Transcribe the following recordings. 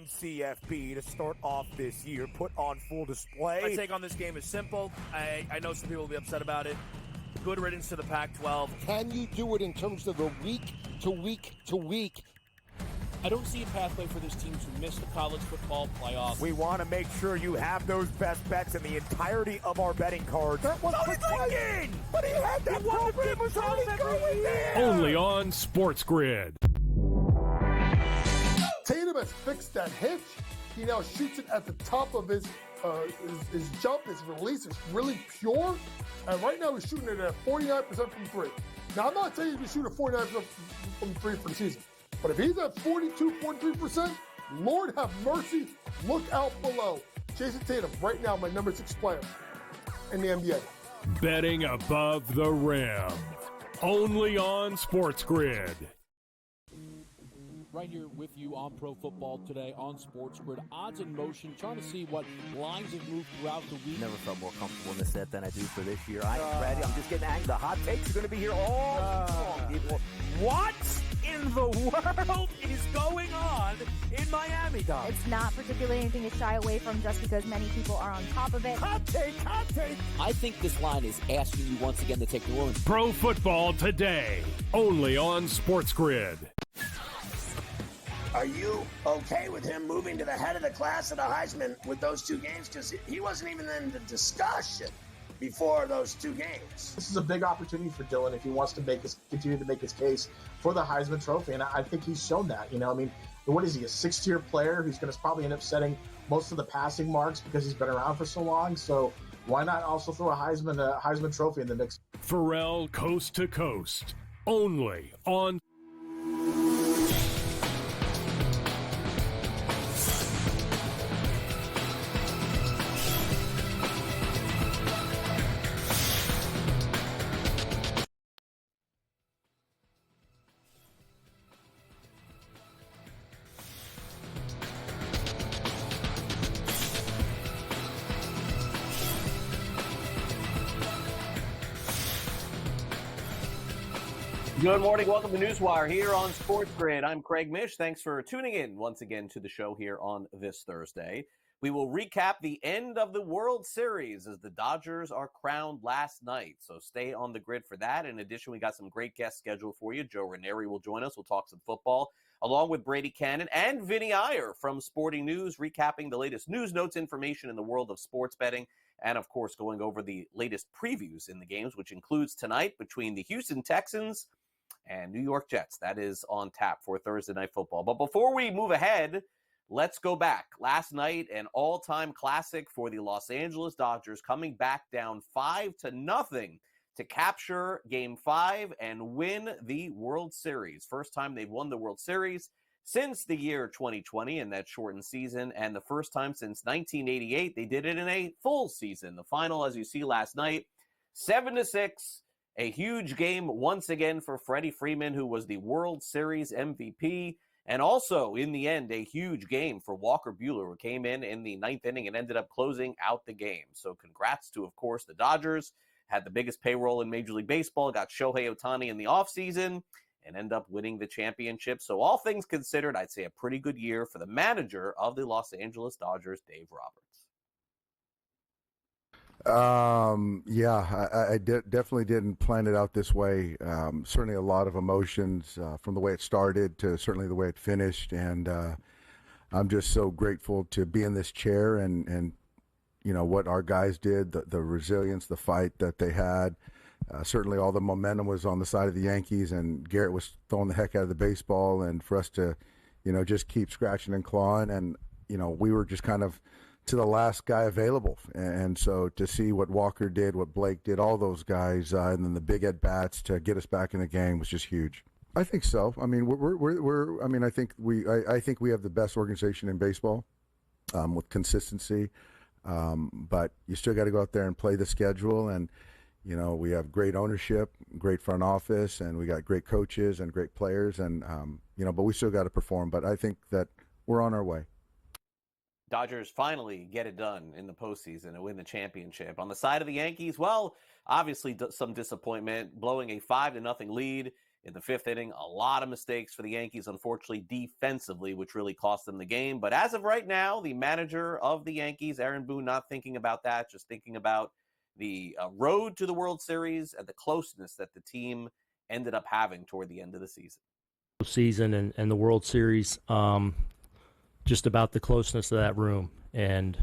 CFB to start off this year, put on full display. My take on this game is simple. I know some people will be upset about it. Good riddance to the Pac-12. Can you do it in terms of the week to week to week? I don't see a pathway for this team to miss the college football playoffs. We want to make sure you have those best bets in the entirety of our betting cards. That was Lincoln! But he had that program was already going there! Only on SportsGrid. Tatum has fixed that hitch. He now shoots it at the top of his jump. His release is really pure. And right now he's shooting it at 49% from three. Now, I'm not saying he's going to shoot at 49% from three for the season. But if he's at 42.3%, Lord have mercy, look out below. Jason Tatum, right now, my number 6 player in the NBA. Betting above the rim. Only on SportsGrid. Right here with you on Pro Football Today on SportsGrid. Odds in motion, trying to see what lines have moved throughout the week. Never felt more comfortable in this set than I do for this year. I am ready. I'm just getting angry. The hot takes are going to be here all long, people. What in the world is going on in Miami, Dom? It's not particularly anything to shy away from just because many people are on top of it. Hot take, hot take. I think this line is asking you once again to take New Orleans. Pro Football Today. Only on SportsGrid. Are you okay with him moving to the head of the class of the Heisman with those two games? Because he wasn't even in the discussion before those two games. This is a big opportunity for Dylan if he wants to continue to make his case for the Heisman Trophy, and I think he's shown that. I mean, what is he, a 6-tier player who's going to probably end up setting most of the passing marks because he's been around for so long? So why not also throw a Heisman Trophy in the mix? Pharrell Coast to Coast. Only on Good morning. Welcome to NewsWire here on SportsGrid. I'm Craig Mish. Thanks for tuning in once again to the show here on this Thursday. We will recap the end of the World Series as the Dodgers are crowned last night. So stay on the grid for that. In addition, we got some great guests scheduled for you. Joe Raineri will join us. We'll talk some football along with Brady Kannon and Vinnie Iyer from Sporting News, recapping the latest news, notes, information in the world of sports betting. And, of course, going over the latest previews in the games, which includes tonight between the Houston Texans and New York Jets. That is on tap for Thursday Night Football. But before we move ahead, let's go back. Last night, an all-time classic for the Los Angeles Dodgers, coming back down 5-0 to capture Game 5 and win the World Series. First time they've won the World Series since the year 2020 in that shortened season, and the first time since 1988 they did it in a full season. The final, as you see last night, 7-6. A huge game once again for Freddie Freeman, who was the World Series MVP. And also, in the end, a huge game for Walker Buehler, who came in the ninth inning and ended up closing out the game. So congrats to, of course, the Dodgers. Had the biggest payroll in Major League Baseball, got Shohei Ohtani in the offseason, and end up winning the championship. So all things considered, I'd say a pretty good year for the manager of the Los Angeles Dodgers, Dave Roberts. I definitely didn't plan it out this way. Certainly a lot of emotions from the way it started to certainly the way it finished. And I'm just so grateful to be in this chair and you know, what our guys did, the resilience, the fight that they had. Certainly all the momentum was on the side of the Yankees, and Garrett was throwing the heck out of the baseball. And for us to, you know, just keep scratching and clawing. And, you know, we were just kind of to the last guy available. And so to see what Walker did, what Blake did, all those guys, and then the big at-bats to get us back in the game was just huge. I think so. I mean, I think we have the best organization in baseball with consistency. But you still got to go out there and play the schedule. And, you know, we have great ownership, great front office, and we got great coaches and great players. And, you know, but we still got to perform. But I think that we're on our way. Dodgers finally get it done in the postseason and win the championship. On the side of the Yankees, well, obviously some disappointment, blowing a 5-0 lead in the 5th inning. A lot of mistakes for the Yankees, unfortunately, defensively, which really cost them the game. But as of right now, the manager of the Yankees, Aaron Boone, not thinking about that, just thinking about the road to the World Series and the closeness that the team ended up having toward the end of the season. And the World Series, just about the closeness of that room. And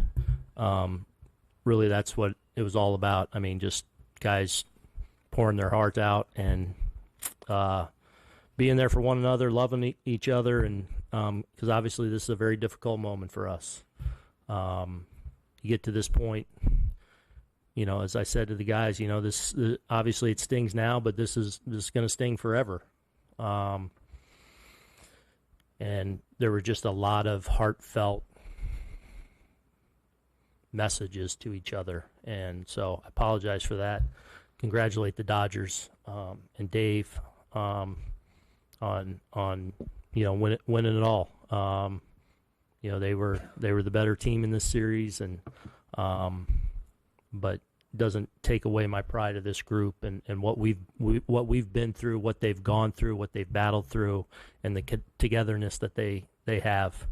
really that's what it was all about. I mean, just guys pouring their heart out and being there for one another, loving each other, and because obviously this is a very difficult moment for us. You get to this point, as I said to the guys, this obviously it stings now, but this is going to sting forever. And there were just a lot of heartfelt messages to each other, and so I apologize for that. Congratulate the Dodgers and Dave on winning it all. They were the better team in this series, and but doesn't take away my pride of this group and what we've been through, what they've gone through, what they've battled through, and the togetherness that they have.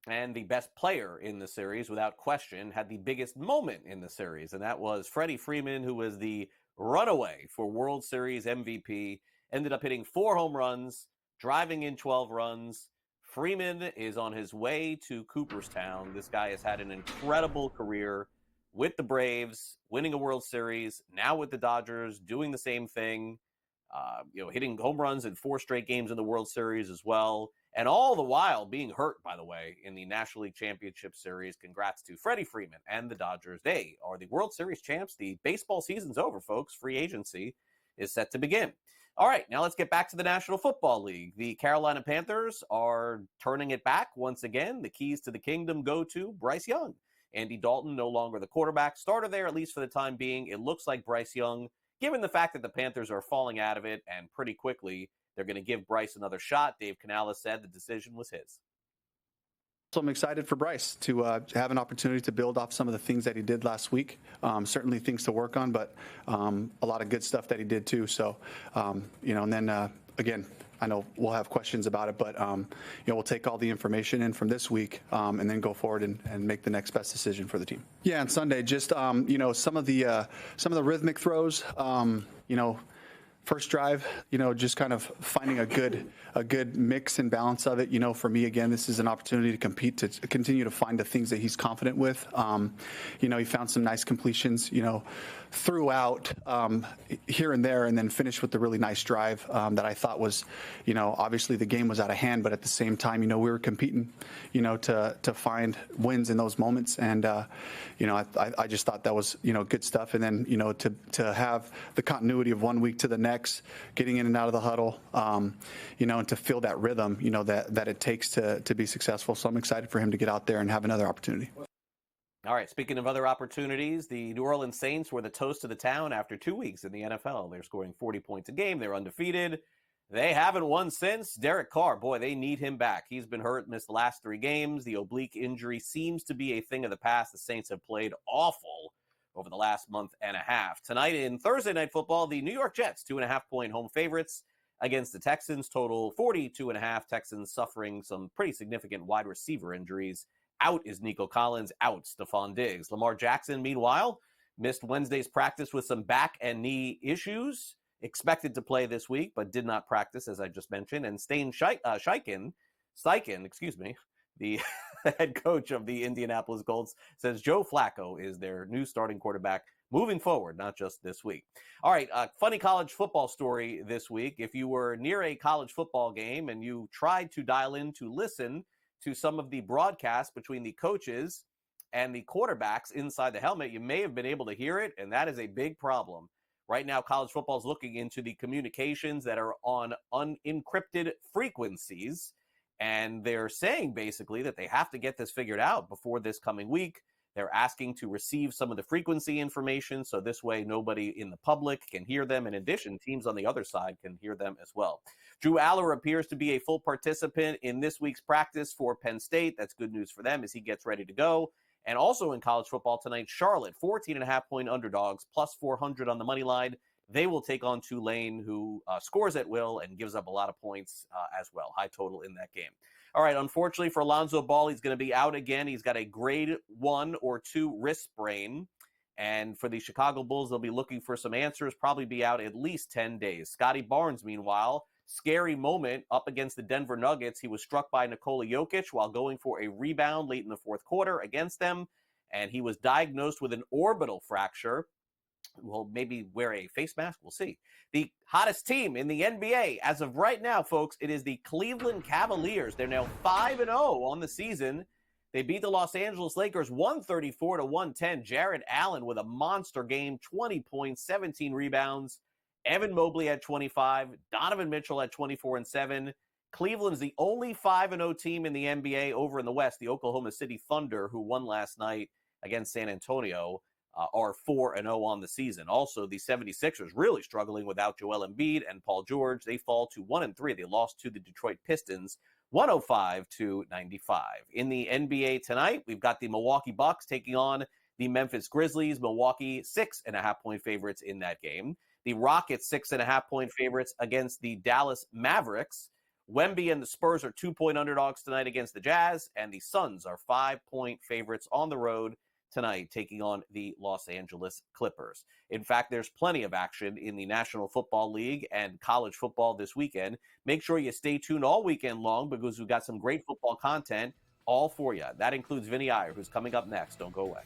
And the best player in the series, without question, had the biggest moment in the series, and that was Freddie Freeman, who was the runaway for World Series MVP, ended up hitting 4 home runs, driving in 12 runs. Freeman is on his way to Cooperstown. This guy has had an incredible career with the Braves, winning a World Series, now with the Dodgers, doing the same thing, hitting home runs in 4 straight games in the World Series as well. And all the while being hurt, by the way, in the National League Championship Series. Congrats to Freddie Freeman and the Dodgers. They are the World Series champs. The baseball season's over, folks. Free agency is set to begin. All right, now let's get back to the National Football League. The Carolina Panthers are turning it back once again. The keys to the kingdom go to Bryce Young. Andy Dalton no longer the quarterback. Starter there, at least for the time being. It looks like Bryce Young, given the fact that the Panthers are falling out of it and pretty quickly, they're going to give Bryce another shot. Dave Canales said the decision was his. So I'm excited for Bryce to have an opportunity to build off some of the things that he did last week. Certainly things to work on, but a lot of good stuff that he did too. So, and then again, I know we'll have questions about it, but we'll take all the information in from this week and then go forward and make the next best decision for the team. Yeah, on Sunday, just some of the rhythmic throws. First drive, just kind of finding a good mix and balance of it. For me, again, this is an opportunity to compete, to continue to find the things that he's confident with. He found some nice completions, throughout here and there, and then finished with the really nice drive that I thought was, obviously the game was out of hand, but at the same time, we were competing, to find wins in those moments. And, I just thought that was, good stuff. And then, to have the continuity of one week to the next, getting in and out of the huddle, and to feel that rhythm, that it takes to be successful. So I'm excited for him to get out there and have another opportunity. All right, speaking of other opportunities, the New Orleans Saints were the toast of the town after 2 weeks in the NFL. They're scoring 40 points a game. They're undefeated. They haven't won since. Derek Carr, boy, they need him back. He's been hurt, missed the last 3 games. The oblique injury seems to be a thing of the past. The Saints have played awful over the last month and a half. Tonight in Thursday Night Football, the New York Jets, 2.5-point home favorites against the Texans. Total 42.5. Texans suffering some pretty significant wide receiver injuries. Out is Nico Collins, out Stephon Diggs. Lamar Jackson, meanwhile, missed Wednesday's practice with some back and knee issues. Expected to play this week, but did not practice, as I just mentioned. And Steichen, the head coach of the Indianapolis Colts, says Joe Flacco is their new starting quarterback moving forward, not just this week. All right, funny college football story this week. If you were near a college football game and you tried to dial in to listen to some of the broadcasts between the coaches and the quarterbacks inside the helmet, you may have been able to hear it, and that is a big problem. Right now, college football is looking into the communications that are on unencrypted frequencies, and they're saying basically that they have to get this figured out before this coming week. They're asking to receive some of the frequency information, so this way nobody in the public can hear them. In addition, teams on the other side can hear them as well. Drew Aller appears to be a full participant in this week's practice for Penn State. That's good news for them as he gets ready to go. And also in college football tonight, Charlotte, 14.5-point underdogs, plus 400 on the money line, They will take on Tulane, who scores at will and gives up a lot of points as well. High total in that game. All right, unfortunately for Alonzo Ball, he's going to be out again. He's got a grade 1 or 2 wrist sprain. And for the Chicago Bulls, they'll be looking for some answers, probably be out at least 10 days. Scotty Barnes, meanwhile, scary moment up against the Denver Nuggets. He was struck by Nikola Jokic while going for a rebound late in the fourth quarter against them, and he was diagnosed with an orbital fracture. Will maybe wear a face mask. We'll see. The hottest team in the NBA as of right now, folks, it is the Cleveland Cavaliers. They're now 5-0 on the season. They beat the Los Angeles Lakers 134-110. Jared Allen with a monster game, 20 points, 17 rebounds. Evan Mobley had 25. Donovan Mitchell had 24 and 7. Cleveland is the only 5-0 team in the NBA over in the West. The Oklahoma City Thunder, who won last night against San Antonio, are 4-0 on the season. Also, the 76ers really struggling without Joel Embiid and Paul George. They fall to 1-3. They lost to the Detroit Pistons 105-95. In the NBA tonight, we've got the Milwaukee Bucks taking on the Memphis Grizzlies. Milwaukee 6.5-point favorites in that game. The Rockets 6.5-point favorites against the Dallas Mavericks. Wemby and the Spurs are 2-point underdogs tonight against the Jazz, and the Suns are 5-point favorites on the road tonight, taking on the Los Angeles Clippers. In fact, there's plenty of action in the National Football League and college football this weekend. Make sure you stay tuned all weekend long because we've got some great football content all for you. That includes Vinnie Iyer, who's coming up next. Don't go away.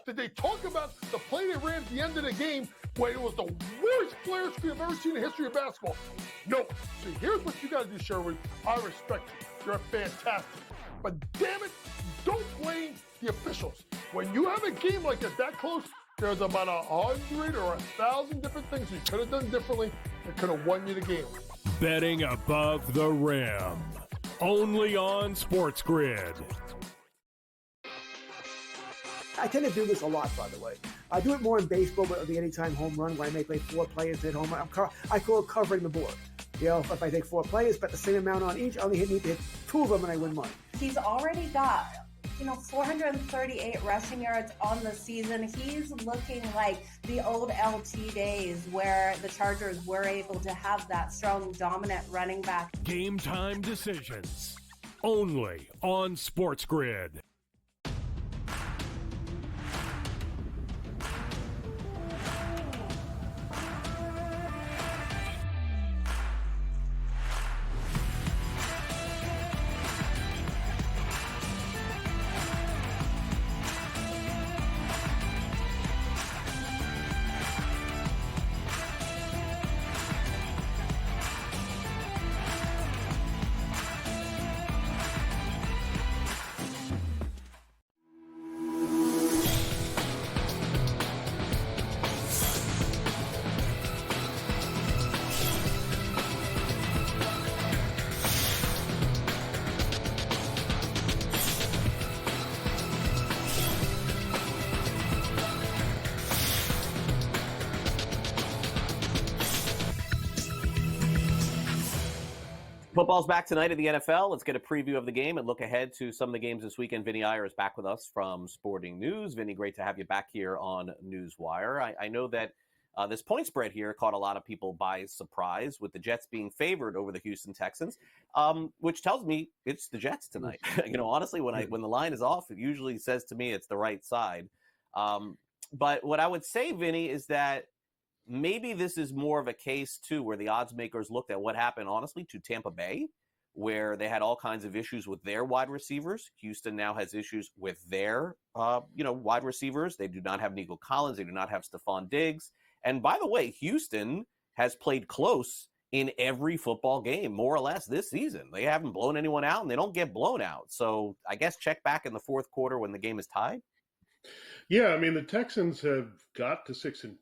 Did they talk about the play they ran at the end of the game when it was the worst flare screen I've ever seen in the history of basketball? No. See, here's what you got to do, Sherwood. I respect you. You're fantastic. But damn it, don't blame the officials. When you have a game like that close, there's about 100 or 1,000 different things you could have done differently that could have won you the game. Betting above the rim. Only on SportsGrid. I tend to do this a lot, by the way. I do it more in baseball, but the anytime home run, where I make like 4 players hit home run. I call it covering the board. You know, if I take 4 players, bet the same amount on each, I only need to hit 2 of them and I win money. He's already got, 438 rushing yards on the season. He's looking like the old LT days where the Chargers were able to have that strong, dominant running back. Game time decisions. Only on SportsGrid. Football's back tonight in the NFL. Let's get a preview of the game and look ahead to some of the games this weekend. Vinnie Iyer is back with us from Sporting News. Vinnie, great to have you back here on NewsWire. I know that this point spread here caught a lot of people by surprise with the Jets being favored over the Houston Texans, which tells me it's the Jets tonight. Honestly, when the line is off, it usually says to me it's the right side. But what I would say, Vinnie, is that maybe this is more of a case, too, where the odds makers looked at what happened, honestly, to Tampa Bay, where they had all kinds of issues with their wide receivers. Houston now has issues with their, wide receivers. They do not have Nico Collins. They do not have Stephon Diggs. And by the way, Houston has played close in every football game, more or less, this season. They haven't blown anyone out, and they don't get blown out. So I guess check back in the fourth quarter when the game is tied. Yeah, I mean, the Texans have got to 6-2.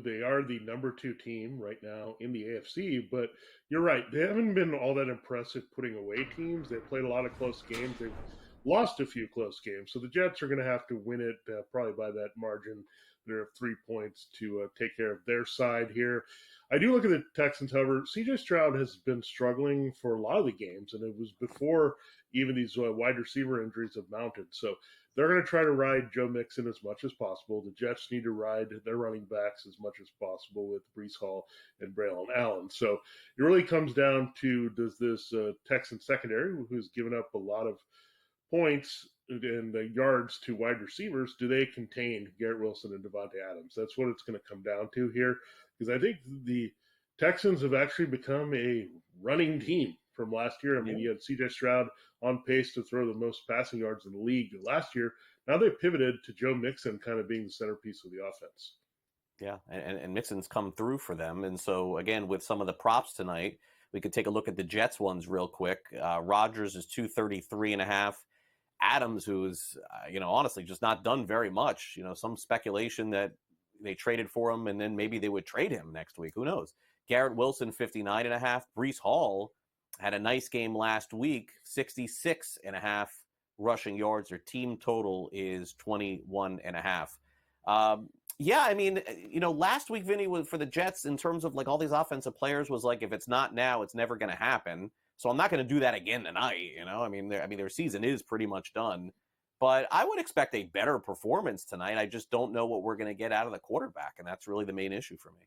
They are the number 2 team right now in the AFC, but you're right. They haven't been all that impressive putting away teams. They've played a lot of close games. They've lost a few close games. So the Jets are going to have to win it probably by that margin. There are 3 points to take care of their side here. I do look at the Texans, however. C.J. Stroud has been struggling for a lot of the games, and it was before even these wide receiver injuries have mounted. So they're going to try to ride Joe Mixon as much as possible. The Jets need to ride their running backs as much as possible with Breece Hall and Braylon Allen. So it really comes down to, does this Texan secondary, who's given up a lot of points and yards to wide receivers, do they contain Garrett Wilson and Devontae Adams? That's what it's going to come down to here, because I think the Texans have actually become a running team from last year. I mean, you had C.J. Stroud on pace to throw the most passing yards in the league last year. Now they've pivoted to Joe Mixon kind of being the centerpiece of the offense. Yeah, and Mixon's come through for them. And so, again, with some of the props tonight, we could take a look at the Jets ones real quick. Rodgers is 233.5. Adams, who is, honestly just not done very much. Some speculation that they traded for him and then maybe they would trade him next week. Who knows? Garrett Wilson, 59.5. Breece Hall had a nice game last week, 66.5 rushing yards. Their team total is 21.5. Last week, Vinny, was for the Jets in terms of like all these offensive players was like, if it's not now, it's never going to happen. So I'm not going to do that again tonight. Their season is pretty much done. But I would expect a better performance tonight. I just don't know what we're going to get out of the quarterback, and that's really the main issue for me.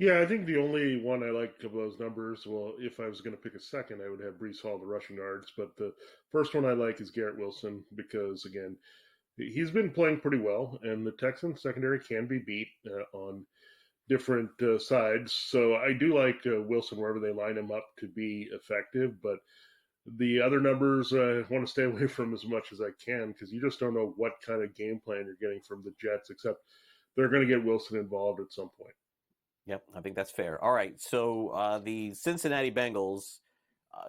Yeah, I think the only one I like of those numbers, well, if I was going to pick a second, I would have Breece Hall, the rushing yards. But the first one I like is Garrett Wilson because, again, he's been playing pretty well, and the Texans secondary can be beat on different sides. So I do like Wilson wherever they line him up to be effective. But the other numbers I want to stay away from as much as I can because you just don't know what kind of game plan you're getting from the Jets, except they're going to get Wilson involved at some point. Yep, I think that's fair. All right, so the Cincinnati Bengals,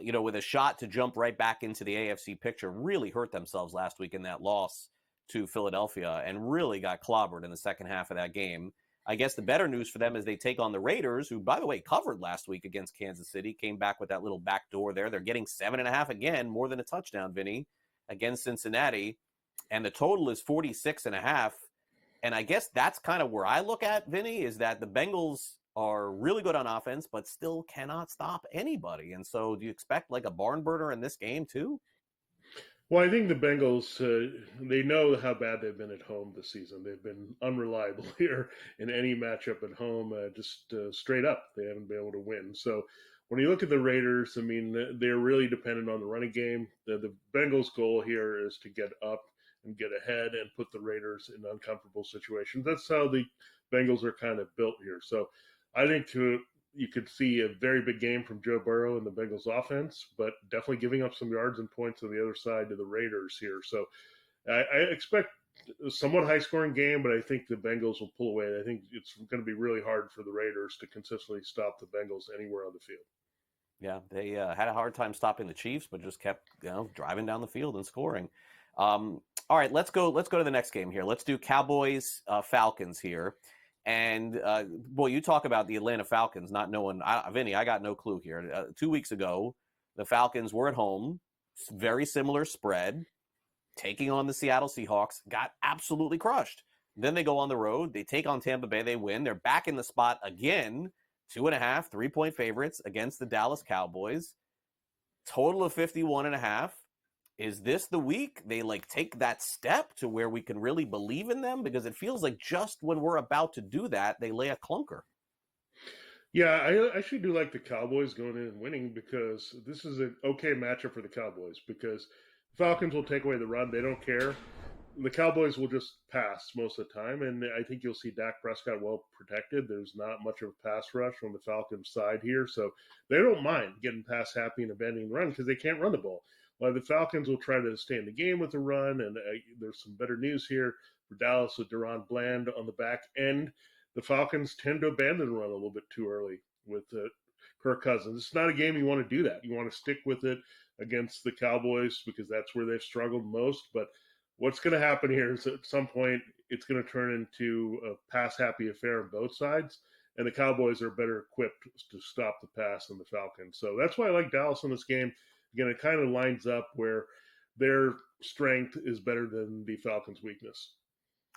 with a shot to jump right back into the AFC picture, really hurt themselves last week in that loss to Philadelphia and really got clobbered in the second half of that game. I guess the better news for them is they take on the Raiders, who, by the way, covered last week against Kansas City, came back with that little back door there. They're getting 7.5 again, more than a touchdown, Vinny, against Cincinnati. And the total is 46.5. And I guess that's kind of where I look at, Vinny, is that the Bengals are really good on offense, but still cannot stop anybody. And so do you expect like a barn burner in this game too? Well, I think the Bengals, they know how bad they've been at home this season. They've been unreliable here in any matchup at home, just straight up. They haven't been able to win. So when you look at the Raiders, I mean, they're really dependent on the running game. The Bengals' goal here is to get up and get ahead and put the Raiders in uncomfortable situations. That's how the Bengals are kind of built here. So I think you could see a very big game from Joe Burrow and the Bengals offense, but definitely giving up some yards and points on the other side to the Raiders here. So I expect a somewhat high-scoring game, but I think the Bengals will pull away. I think it's going to be really hard for the Raiders to consistently stop the Bengals anywhere on the field. Yeah, they had a hard time stopping the Chiefs, but just kept driving down the field and scoring. All right, let's go to the next game here. Let's do Cowboys Falcons here. And boy, you talk about the Atlanta Falcons not knowing. Vinny, I got no clue here. 2 weeks ago, the Falcons were at home, very similar spread, taking on the Seattle Seahawks, got absolutely crushed. Then they go on the road, they take on Tampa Bay, they win. They're back in the spot again, 2.5, 3-point favorites against the Dallas Cowboys. Total of 51.5. Is this the week they take that step to where we can really believe in them? Because it feels like just when we're about to do that, they lay a clunker. Yeah, I actually do like the Cowboys going in and winning because this is an okay matchup for the Cowboys because the Falcons will take away the run. They don't care. the Cowboys will just pass most of the time, and I think you'll see Dak Prescott well protected. There's not much of a pass rush on the Falcons' side here, so they don't mind getting pass happy and abandoning the run because they can't run the ball. Well, the Falcons will try to stay in the game with the run, and there's some better news here for Dallas with Deron Bland on the back end. The Falcons tend to abandon the run a little bit too early with Kirk Cousins. It's not a game you want to do that. You want to stick with it against the Cowboys because that's where they've struggled most, but what's going to happen here is at some point it's going to turn into a pass-happy affair on both sides, and the Cowboys are better equipped to stop the pass than the Falcons. So that's why I like Dallas in this game. Again, it kind of lines up where their strength is better than the Falcons' weakness.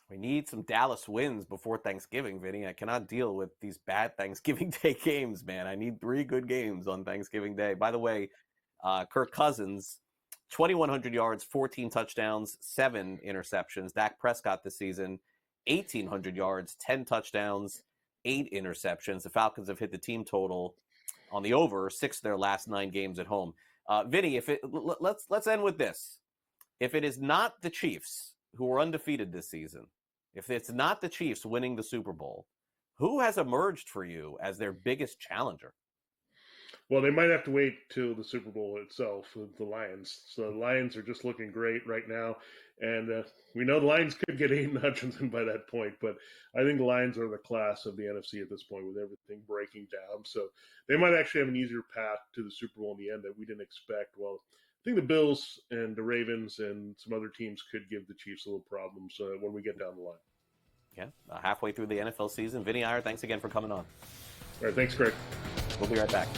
We need some Dallas wins before Thanksgiving, Vinny. I cannot deal with these bad Thanksgiving Day games, man. I need 3 good games on Thanksgiving Day. By the way, Kirk Cousins, 2,100 yards, 14 touchdowns, 7 interceptions. Dak Prescott this season, 1,800 yards, 10 touchdowns, 8 interceptions. The Falcons have hit the team total on the over 6 of their last 9 games at home. Vinny, let's end with this. If it is not the Chiefs, who are undefeated this season, if it's not the Chiefs winning the Super Bowl, who has emerged for you as their biggest challenger? Well, they might have to wait till the Super Bowl itself with the Lions. So the Lions are just looking great right now. And we know the Lions could get Aiden Hutchinson by that point, but I think the Lions are the class of the NFC at this point with everything breaking down. So they might actually have an easier path to the Super Bowl in the end that we didn't expect. Well, I think the Bills and the Ravens and some other teams could give the Chiefs a little problems when we get down the line. Yeah, halfway through the NFL season. Vinnie Iyer, thanks again for coming on. All right, thanks, Greg. We'll be right back.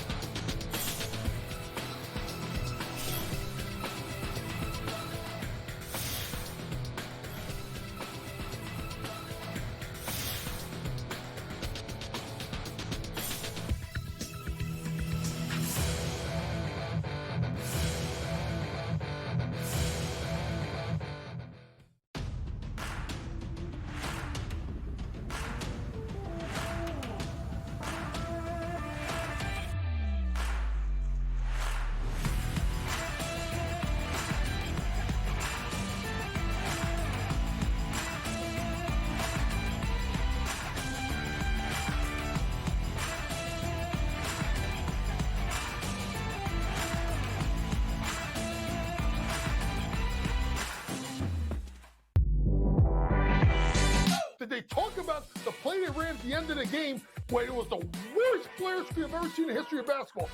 Did they talk about the play they ran at the end of the game when it was the worst flare screen I've ever seen in the history of basketball?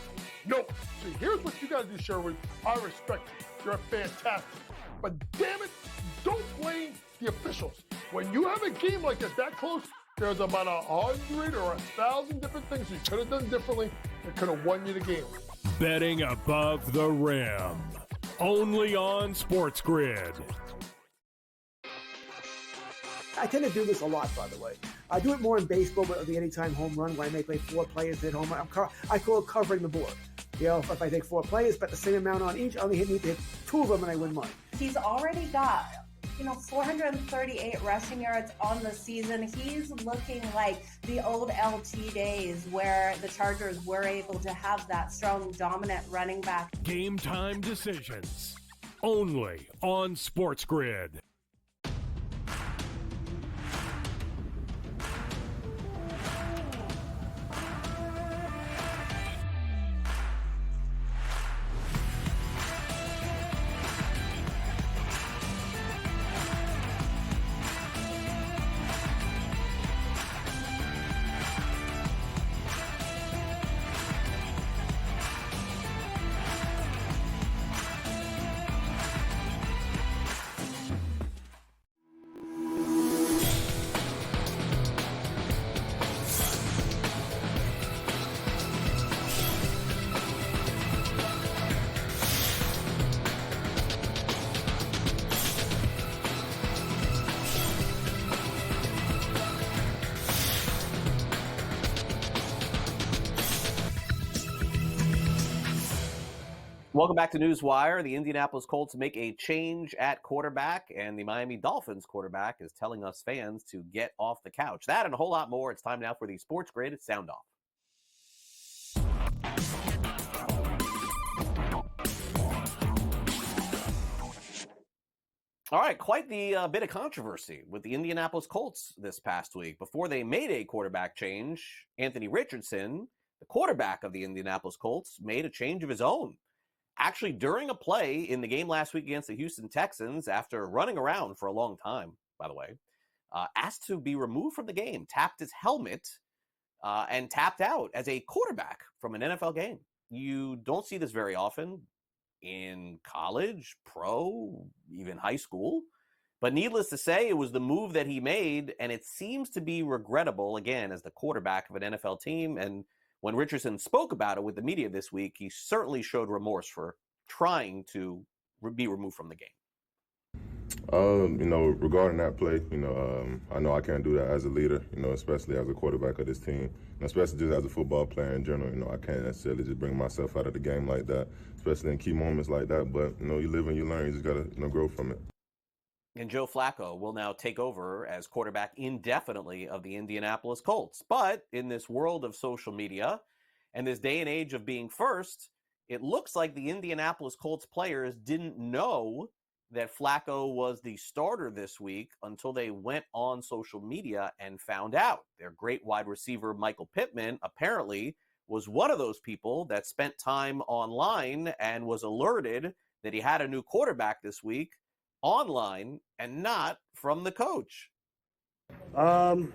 No. So here's what you got to do, Sherwood. I respect you. You're fantastic. But damn it, don't blame the officials. When you have a game like that close, there's about 100 or 1,000 different things you could have done differently that could have won you the game. Betting above the rim. Only on SportsGrid. I tend to do this a lot, by the way. I do it more in baseball with the anytime home run, where I may play 4 players hit home run. I call it covering the board. You know, if I take 4 players, bet the same amount on each, I only need to hit 2 of them and I win money. He's already got, 438 rushing yards on the season. He's looking like the old LT days where the Chargers were able to have that strong, dominant running back. Game time decisions. Only on SportsGrid. Welcome back to NewsWire. The Indianapolis Colts make a change at quarterback, and the Miami Dolphins quarterback is telling us fans to get off the couch. That and a whole lot more. It's time now for the SportsGrid Sound Off. All right, quite the bit of controversy with the Indianapolis Colts this past week. Before they made a quarterback change, Anthony Richardson, the quarterback of the Indianapolis Colts, made a change of his own. Actually, during a play in the game last week against the Houston Texans, after running around for a long time, by the way, asked to be removed from the game, tapped his helmet, and tapped out as a quarterback from an NFL game. You don't see this very often in college, pro, even high school. But needless to say, it was the move that he made, and it seems to be regrettable, again, as the quarterback of an NFL team. And when Richardson spoke about it with the media this week, he certainly showed remorse for trying to be removed from the game. Regarding that play, I know I can't do that as a leader, especially as a quarterback of this team, and especially just as a football player in general. I can't necessarily just bring myself out of the game like that, especially in key moments like that. But, you live and you learn. You just got to, grow from it. And Joe Flacco will now take over as quarterback indefinitely of the Indianapolis Colts. But in this world of social media and this day and age of being first, it looks like the Indianapolis Colts players didn't know that Flacco was the starter this week until they went on social media and found out. Their great wide receiver, Michael Pittman, apparently was one of those people that spent time online and was alerted that he had a new quarterback this week online and not from the coach. Well,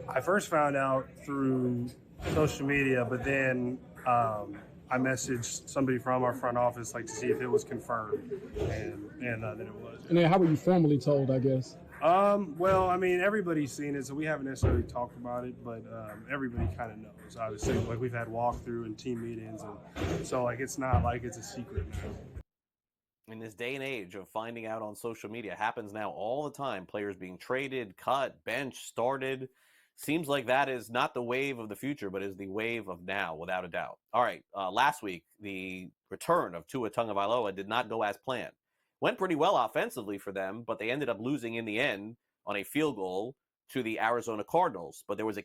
I first found out through social media, but then I messaged somebody from our front office to see if it was confirmed, and that it was. And then how were you formally told, I guess? Well, everybody's seen it, so we haven't necessarily talked about it, but everybody kind of knows. Obviously, we've had walkthrough and team meetings, and so it's not like it's a secret now. In this day and age of finding out on social media, happens now all the time. Players being traded, cut, benched, started. Seems like that is not the wave of the future, but is the wave of now, without a doubt. All right, last week, the return of Tua Tagovailoa did not go as planned. Went pretty well offensively for them, but they ended up losing in the end on a field goal to the Arizona Cardinals. But there was a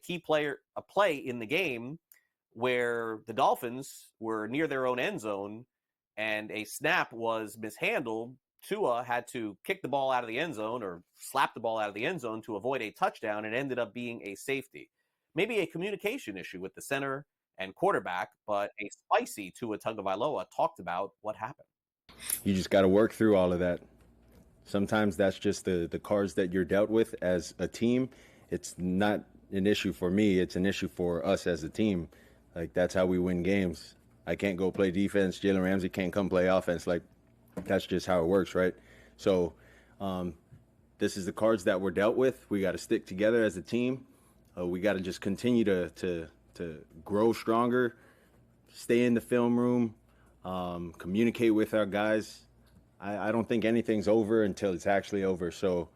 play in the game where the Dolphins were near their own end zone, and a snap was mishandled. Tua had to kick the ball out of the end zone or slap the ball out of the end zone to avoid a touchdown, and ended up being a safety. Maybe a communication issue with the center and quarterback, but a spicy Tua Tagovailoa talked about what happened. You just got to work through all of that. Sometimes that's just the cards that you're dealt with as a team. It's not an issue for me. It's an issue for us as a team. That's how we win games. I can't go play defense. Jalen Ramsey can't come play offense. That's just how it works, right? So this is the cards that we're dealt with. We got to stick together as a team. We got to just continue to grow stronger, stay in the film room, communicate with our guys. I don't think anything's over until it's actually over. So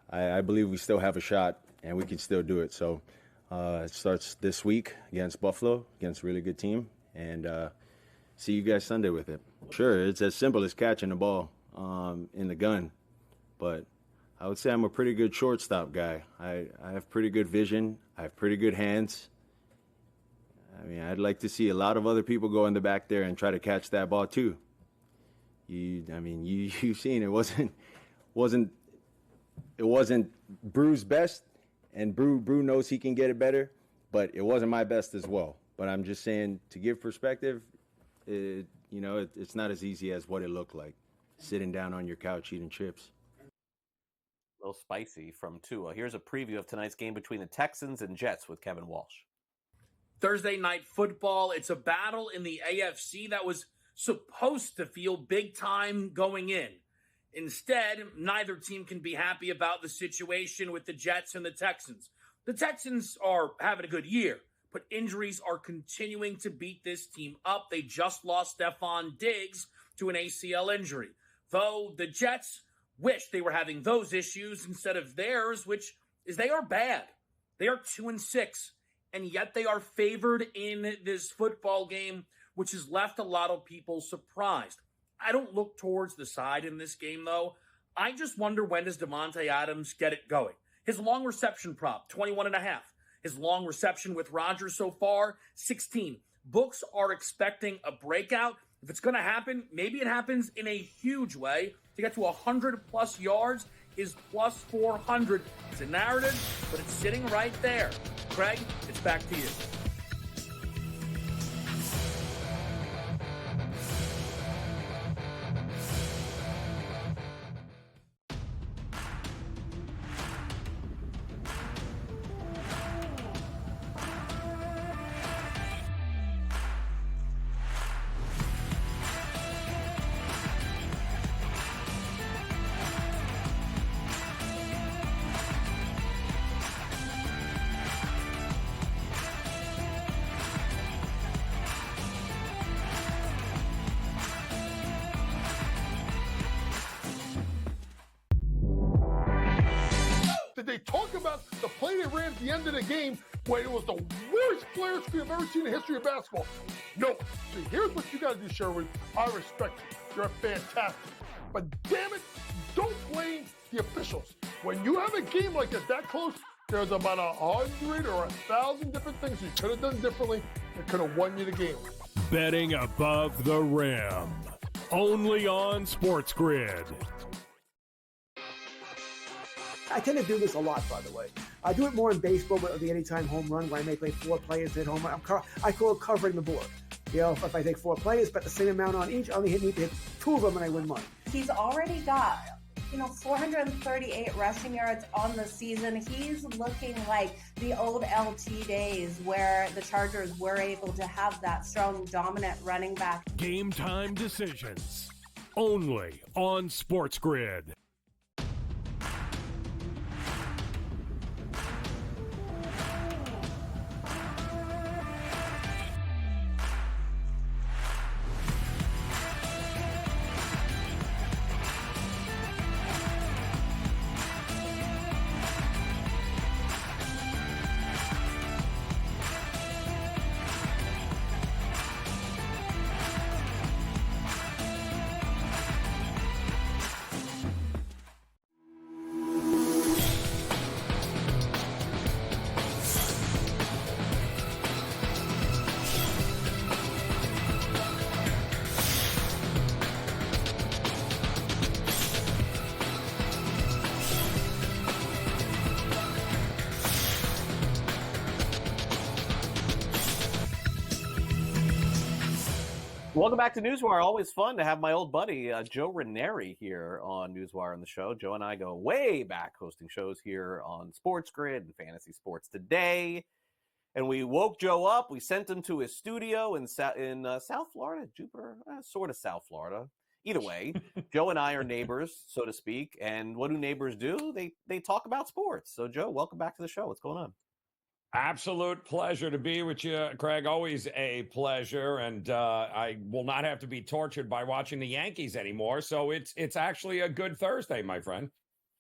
I believe we still have a shot, and we can still do it. So it starts this week against Buffalo, against a really good team. And see you guys Sunday with it. Sure, it's as simple as catching the ball in the gun. But I would say I'm a pretty good shortstop guy. I have pretty good vision. I have pretty good hands. I'd like to see a lot of other people go in the back there and try to catch that ball too. You've seen it wasn't Brew's best, and Brew knows he can get it better, but it wasn't my best as well. But I'm just saying, to give perspective, it's not as easy as what it looked like, sitting down on your couch eating chips. A little spicy from Tua. Here's a preview of tonight's game between the Texans and Jets with Kevin Walsh. Thursday night football. It's a battle in the AFC that was supposed to feel big time going in. Instead, neither team can be happy about the situation with the Jets and the Texans. The Texans are having a good year, but injuries are continuing to beat this team up. They just lost Stephon Diggs to an ACL injury. Though the Jets wish they were having those issues instead of theirs, which is they are bad. They are 2-6, and yet they are favored in this football game, which has left a lot of people surprised. I don't look towards the side in this game, though. I just wonder, when does Davante Adams get it going? His long reception prop, 21.5. His long reception with Rodgers so far, 16. Books are expecting a breakout. If it's going to happen, maybe it happens in a huge way. To get to 100-plus yards is plus 400. It's a narrative, but it's sitting right there. Craig, it's back to you. Did they talk about the play they ran at the end of the game when it was the worst player screen I've ever seen in the history of basketball? No. See, here's what you got to do, Sherwood. I respect you. You're fantastic. But damn it, don't blame the officials. When you have a game like this that close, there's about 100 or 1,000 different things you could have done differently that could have won you the game. Betting above the rim. Only on SportsGrid. I tend to do this a lot, by the way. I do it more in baseball with the anytime home run, where I may play 4 players at home. I call it covering the board. You know, if I take 4 players, bet the same amount on each, I only need to hit 2 of them and I win money. He's already got, 438 rushing yards on the season. He's looking like the old LT days where the Chargers were able to have that strong, dominant running back. Game time decisions. Only on SportsGrid. Welcome back to NewsWire. Always fun to have my old buddy, Joe Raineri, here on NewsWire on the show. Joe and I go way back hosting shows here on SportsGrid and Fantasy Sports Today. And we woke Joe up. We sent him to his studio in South Florida, Jupiter, sort of South Florida. Either way, Joe and I are neighbors, so to speak. And what do neighbors do? They talk about sports. So, Joe, welcome back to the show. What's going on? Absolute pleasure to be with you, Craig. Always a pleasure, and I will not have to be tortured by watching the Yankees anymore. So it's actually a good Thursday, my friend.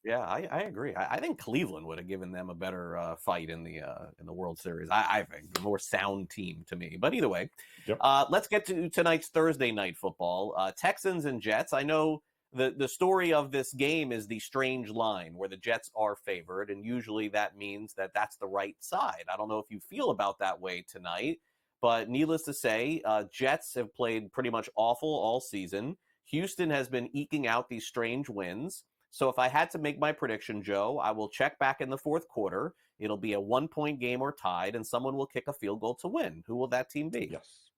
Yeah, I agree. I think Cleveland would have given them a better fight in the World Series. I think the more sound team to me. But either way, yep. Let's get to tonight's Thursday night football. Texans and Jets. I know the story of this game is the strange line where the Jets are favored, and usually that means that that's the right side. I don't know if you feel about that way tonight, but needless to say, Jets have played pretty much awful all season. Houston has been eking out these strange wins. So if I had to make my prediction, Joe, I will check back in the fourth quarter. It'll be a 1-point game or tied, and someone will kick a field goal to win. Who will that team be? Yes.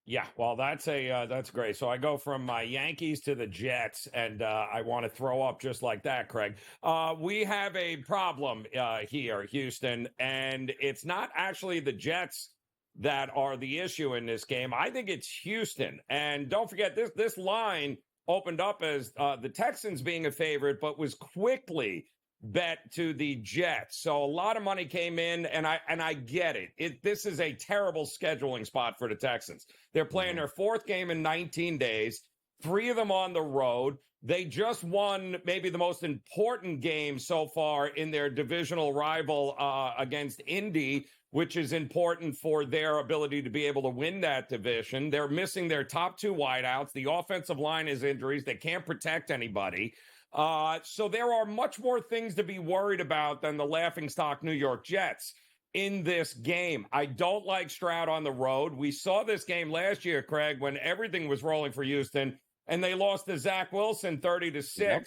Yeah, well, that's great. So I go from my Yankees to the Jets, and I want to throw up just like that, Craig. We have a problem here, Houston, and it's not actually the Jets that are the issue in this game. I think it's Houston. And don't forget, this line opened up as the Texans being a favorite, but was quickly bet to the Jets. So a lot of money came in, and I get it. This is a terrible scheduling spot for the Texans. They're playing their 4th game in 19 days, 3 of them on the road. They just won maybe the most important game so far in their divisional rival against Indy, which is important for their ability to be able to win that division. They're missing their top 2 wideouts. The offensive line is injuries. They can't protect anybody. So there are much more things to be worried about than the laughingstock New York Jets. in this game. I don't like Stroud on the road. We saw this game last year, Craig, when everything was rolling for Houston, and they lost to Zach Wilson 30-6. Yep.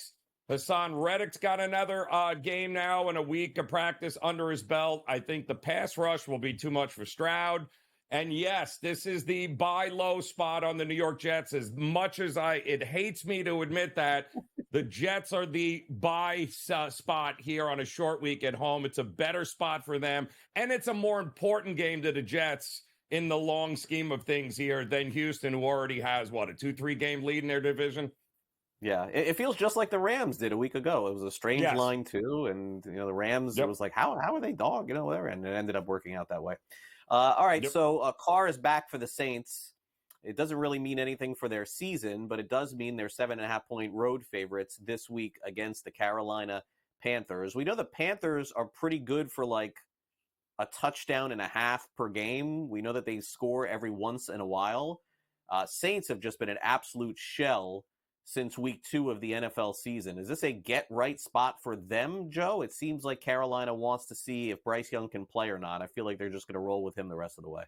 Hassan Reddick's got another game now and a week of practice under his belt. I think the pass rush will be too much for Stroud. And yes, this is the buy low spot on the New York Jets. As much as it hates me to admit that, the Jets are the buy spot here on a short week at home. It's a better spot for them, and it's a more important game to the Jets in the long scheme of things here than Houston, who already has, what, a 2-3 game lead in their division? Yeah, it feels just like the Rams did a week ago. It was a strange line, too, and, the Rams, it was like, how are they dog? Whatever, and it ended up working out that way. All right, so Carr is back for the Saints. It doesn't really mean anything for their season, but it does mean they're 7.5-point road favorites this week against the Carolina Panthers. We know the Panthers are pretty good for like a touchdown and a half per game. We know that they score every once in a while. Saints have just been an absolute shell since week 2 of the NFL season. Is this a get-right spot for them, Joe? It seems like Carolina wants to see if Bryce Young can play or not. I feel like they're just going to roll with him the rest of the way.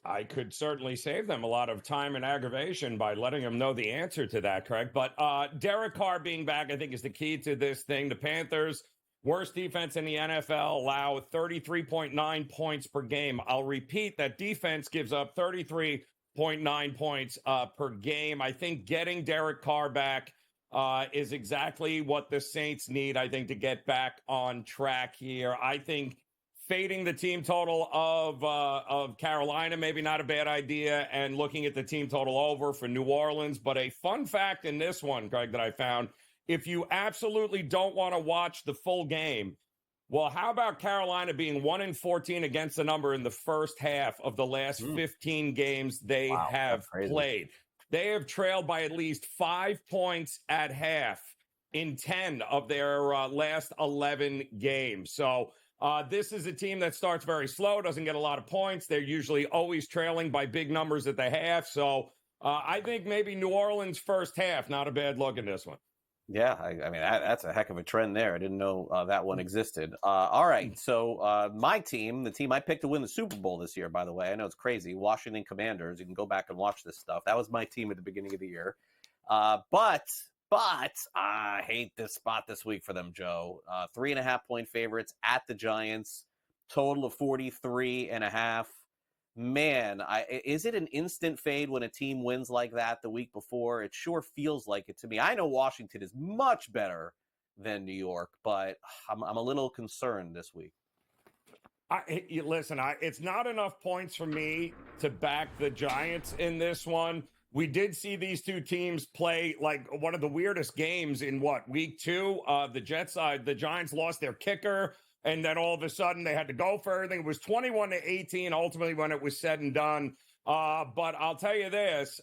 I could certainly save them a lot of time and aggravation by letting them know the answer to that, Craig. But Derek Carr being back, I think, is the key to this thing. The Panthers, worst defense in the NFL, allow 33.9 points per game. I'll repeat, that defense gives up 33.9 points per game. I think getting Derek Carr back is exactly what the Saints need, I think, to get back on track here. I think fading the team total of Carolina, maybe not a bad idea, and looking at the team total over for New Orleans. But a fun fact in this one, Greg, that I found, if you absolutely don't want to watch the full game, well, how about Carolina being 1-14 against the number in the first half of the last 15 games they have played? They have trailed by at least 5 points at half in 10 of their last 11 games. So this is a team that starts very slow, doesn't get a lot of points. They're usually always trailing by big numbers at the half. So I think maybe New Orleans first half, not a bad look in this one. Yeah, I mean, that's a heck of a trend there. I didn't know that one existed. All right, so my team, the team I picked to win the Super Bowl this year, by the way, I know it's crazy, Washington Commanders. You can go back and watch this stuff. That was my team at the beginning of the year. But I hate this spot this week for them, Joe. 3.5-point favorites at the Giants, total of 43.5. Man, is it an instant fade when a team wins like that the week before? It sure feels like it to me. I know Washington is much better than New York, but I'm a little concerned this week. Listen, it's not enough points for me to back the Giants in this one. We did see these two teams play like one of the weirdest games in week 2? The Jets side, the Giants lost their kicker, and then all of a sudden they had to go for everything. It was 21-18 ultimately when it was said and done. But I'll tell you this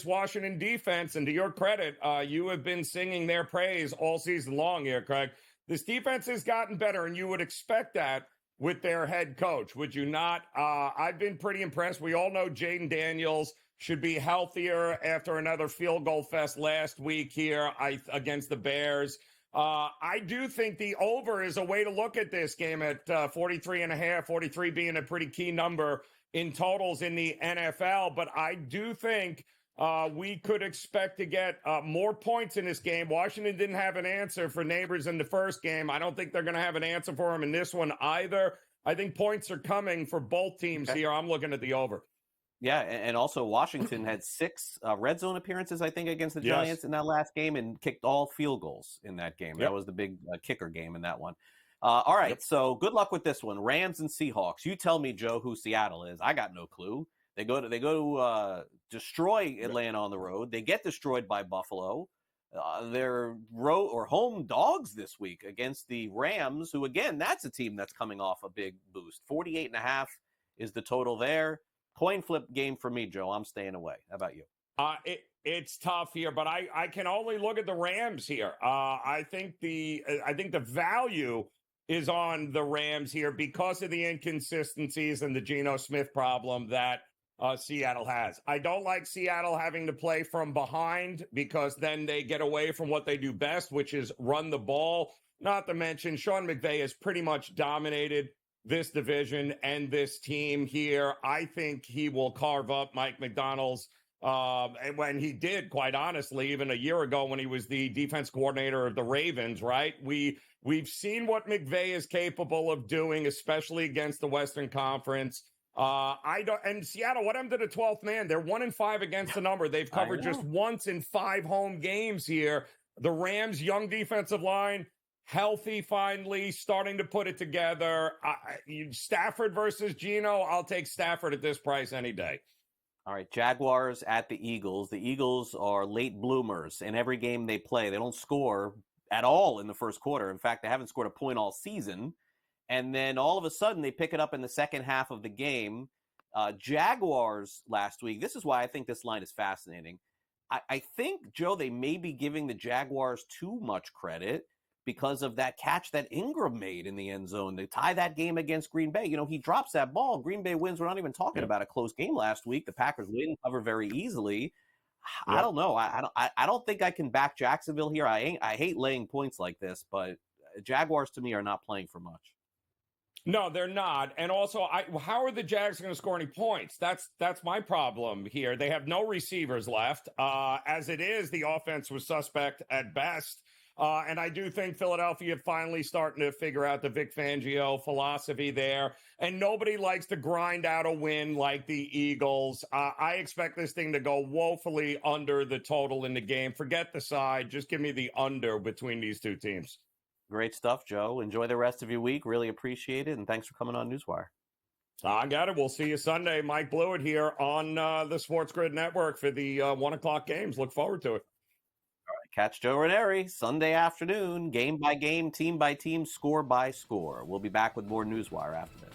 Washington defense, and to your credit, you have been singing their praise all season long here, Craig. This defense has gotten better, and you would expect that with their head coach, would you not? I've been pretty impressed. We all know Jaden Daniels should be healthier after another field goal fest last week here against the Bears. I do think the over is a way to look at this game at 43.5, 43 being a pretty key number in totals in the NFL. But I do think we could expect to get more points in this game. Washington didn't have an answer for Neighbors in the first game. I don't think they're going to have an answer for him in this one either. I think points are coming for both teams here. I'm looking at the over. Yeah, and also Washington had 6 red zone appearances, I think, against the Giants in that last game and kicked all field goals in that game. That was the big kicker game in that one. All right, so good luck with this one. Rams and Seahawks. You tell me, Joe, who Seattle is. I got no clue. They go to destroy Atlanta on the road. They get destroyed by Buffalo. They're road or home dogs this week against the Rams, who, again, that's a team that's coming off a big boost. 48.5 is the total there. Coin flip game for me, Joe. I'm staying away. How about you? It's tough here, but I can only look at the Rams here. I think the value is on the Rams here because of the inconsistencies and the Geno Smith problem that Seattle has. I don't like Seattle having to play from behind because then they get away from what they do best, which is run the ball. Not to mention Sean McVay has pretty much dominated this division and this team here. I think he will carve up Mike McDonald's. And when he did, quite honestly, even a year ago when he was the defense coordinator of the Ravens, right? We've seen what McVay is capable of doing, especially against the Western Conference. And Seattle, what happened to the 12th man? They're 1-5 against the number. They've covered just once in 5 home games here. The Rams' young defensive line, healthy finally, starting to put it together. Stafford versus Geno, I'll take Stafford at this price any day. All right, Jaguars at the Eagles. The Eagles are late bloomers. In every game they play, they don't score at all in the first quarter. In fact, they haven't scored a point all season. And then all of a sudden, they pick it up in the second half of the game. Jaguars last week, this is why I think this line is fascinating. I think, Joe, they may be giving the Jaguars too much credit because of that catch that Ingram made in the end zone to tie that game against Green Bay. You know, he drops that ball. Green Bay wins. We're not even talking about a close game last week. The Packers win, cover very easily. I don't know. I don't think I can back Jacksonville here. I hate laying points like this, but Jaguars to me are not playing for much. No, they're not. And also, how are the Jags going to score any points? That's my problem here. They have no receivers left. As it is, the offense was suspect at best. And I do think Philadelphia finally starting to figure out the Vic Fangio philosophy there. And nobody likes to grind out a win like the Eagles. I expect this thing to go woefully under the total in the game. Forget the side. Just give me the under between these two teams. Great stuff, Joe. Enjoy the rest of your week. Really appreciate it. And thanks for coming on NewsWire. I got it. We'll see you Sunday. Mike Blewett here on the SportsGrid Network for the 1 o'clock games. Look forward to it. All right, catch Joe Raineri Sunday afternoon, game by game, team by team, score by score. We'll be back with more NewsWire after this.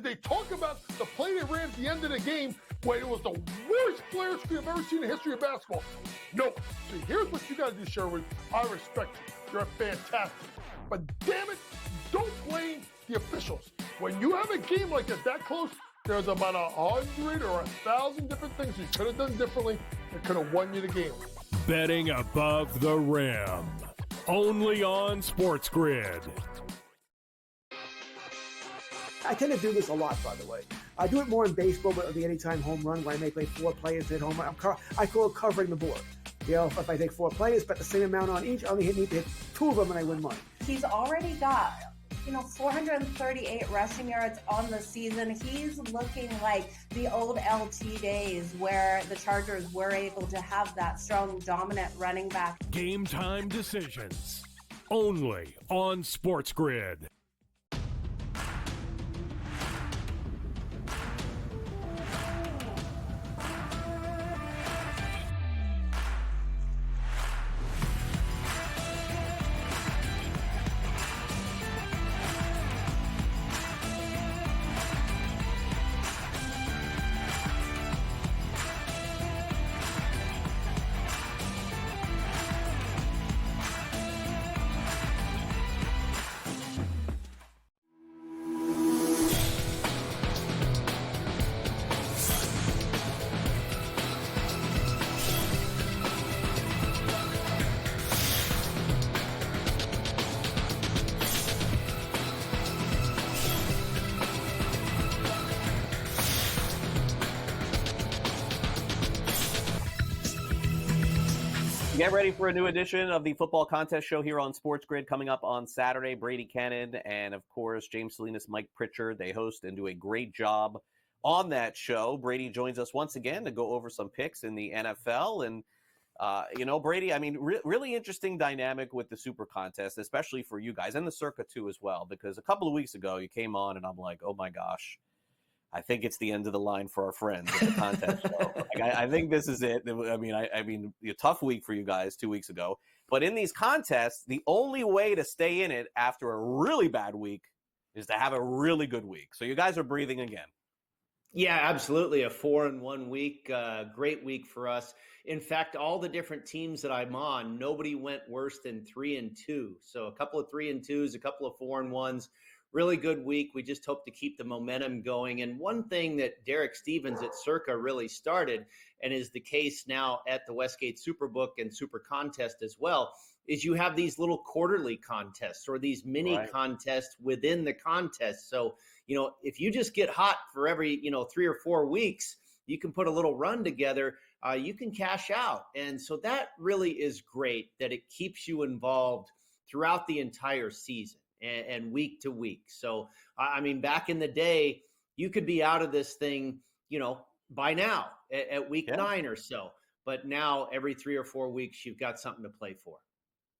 They talk about the play they ran at the end of the game when it was the worst player screen I've ever seen in the history of basketball. No. See, here's what you got to do, Sherwood. I respect you. You're fantastic. But damn it, don't blame the officials. When you have a game like that close, there's about 100 or 1,000 different things you could have done differently that could have won you the game. Betting above the rim. Only on SportsGrid. I tend to do this a lot, by the way. I do it more in baseball, but the anytime home run, where I may play 4 players at home. I call it covering the board. You know, if I take 4 players, bet the same amount on each, I only need to hit 2 of them and I win money. He's already got, 438 rushing yards on the season. He's looking like the old LT days where the Chargers were able to have that strong, dominant running back. Game time decisions. Only on SportsGrid. Get ready for a new edition of the Football Contest Show here on SportsGrid coming up on Saturday. Brady Kannon and, of course, James Salinas, Mike Pritchard. They host and do a great job on that show. Brady joins us once again to go over some picks in the NFL. And, Brady, I mean, really interesting dynamic with the Super Contest, especially for you guys, and the Circa too as well, because a couple of weeks ago you came on and I'm like, oh my gosh, I think it's the end of the line for our friends at the contest show. I think this is it. I mean, a tough week for you guys 2 weeks ago. But in these contests, the only way to stay in it after a really bad week is to have a really good week. So you guys are breathing again. Yeah, absolutely. A 4-1 week, great week for us. In fact, all the different teams that I'm on, nobody went worse than 3-2. So a couple of 3-2s, a couple of 4-1s. Really good week. We just hope to keep the momentum going. And one thing that Derek Stevens at Circa really started, and is the case now at the Westgate Superbook and Super Contest as well, is you have these little quarterly contests or these mini contests within the contest. So, if you just get hot for every, 3 or 4 weeks, you can put a little run together, you can cash out. And so that really is great that it keeps you involved throughout the entire season and week to week. So, I mean, back in the day, you could be out of this thing, by now at week 9 or so. But now every 3 or 4 weeks, you've got something to play for.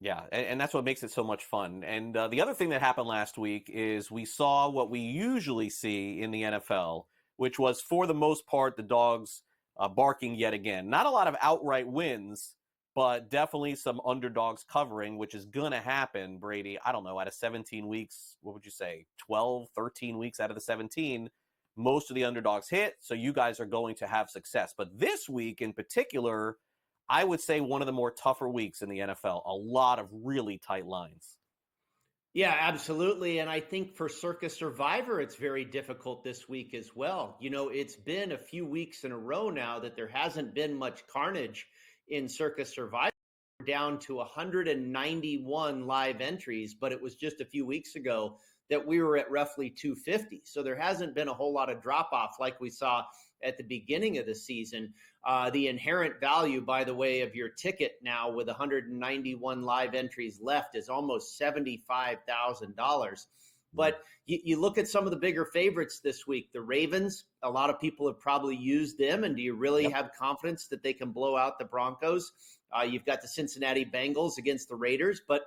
Yeah, and that's what makes it so much fun. And the other thing that happened last week is we saw what we usually see in the NFL, which was, for the most part, the dogs barking yet again. Not a lot of outright wins, but definitely some underdogs covering, which is going to happen, Brady. I don't know, out of 17 weeks, what would you say, 12, 13 weeks out of the 17, most of the underdogs hit, so you guys are going to have success. But this week in particular, I would say one of the more tougher weeks in the NFL. A lot of really tight lines. Yeah, absolutely. And I think for Circa Survivor, it's very difficult this week as well. It's been a few weeks in a row now that there hasn't been much carnage in Circa Survivor. We're down to 191 live entries, but it was just a few weeks ago that we were at roughly 250. So there hasn't been a whole lot of drop off like we saw at the beginning of the season. The inherent value, by the way, of your ticket now with 191 live entries left is almost $75,000. But you look at some of the bigger favorites this week, the Ravens, a lot of people have probably used them. And do you really have confidence that they can blow out the Broncos? You've got the Cincinnati Bengals against the Raiders, but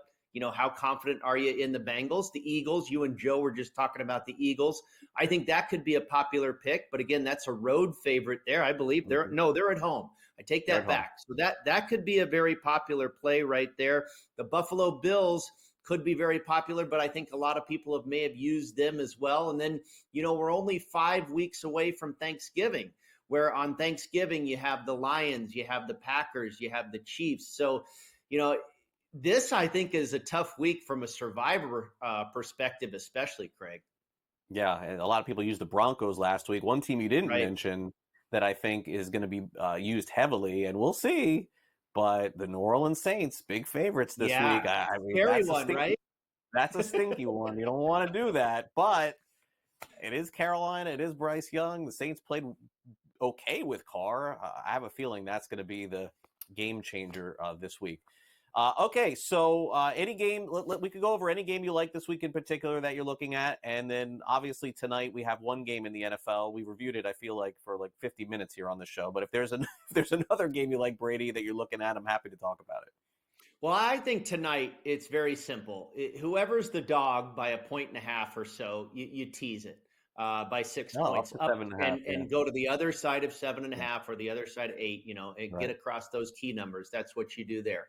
how confident are you in the Bengals? The Eagles, you and Joe were just talking about the Eagles. I think that could be a popular pick, but again, that's a road favorite there. I believe they're at home. I take that back. So that could be a very popular play right there. The Buffalo Bills could be very popular, but I think a lot of people may have used them as well. And then, we're only 5 weeks away from Thanksgiving, where on Thanksgiving you have the Lions, you have the Packers, you have the Chiefs. So, this, I think, is a tough week from a Survivor perspective, especially, Craig. Yeah, and a lot of people used the Broncos last week. One team you didn't mention that I think is going to be used heavily, and we'll see, but the New Orleans Saints, big favorites this week. I mean, scary one, right? That's a stinky one. You don't want to do that, but it is Carolina. It is Bryce Young. The Saints played okay with Carr. I have a feeling that's going to be the game changer this week. Okay, so any game, we could go over any game you like this week in particular that you're looking at. And then obviously tonight we have one game in the NFL. We reviewed it, I feel like, for like 50 minutes here on the show. But if there's another game you like, Brady, that you're looking at, I'm happy to talk about it. Well, I think tonight it's very simple. Whoever's the dog by 1.5 or so, you tease it. By 6 points up 7.5, and go to the other side of 7.5 or the other side of 8, and get across those key numbers. That's what you do there.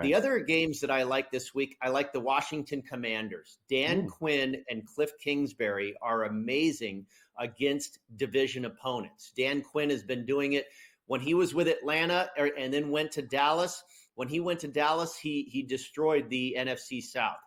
The other games that I like this week, I like the Washington Commanders. Dan Quinn and Cliff Kingsbury are amazing against division opponents. Dan Quinn has been doing it when he was with Atlanta and then went to Dallas. When he went to Dallas, he destroyed the NFC South.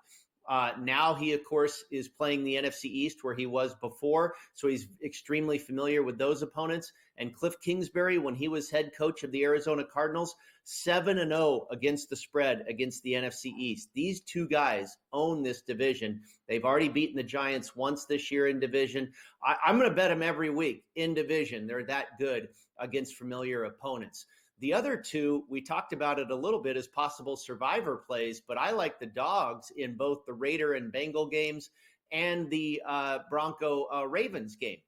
Now he, of course, is playing the NFC East where he was before, so he's extremely familiar with those opponents. And Cliff Kingsbury, when he was head coach of the Arizona Cardinals, 7-0 against the spread against the NFC East. These two guys own this division. They've already beaten the Giants once this year in division. I'm going to bet them every week in division. They're that good against familiar opponents. The other two, we talked about it a little bit as possible Survivor plays, but I like the dogs in both the Raider and Bengal games and the Bronco Ravens game.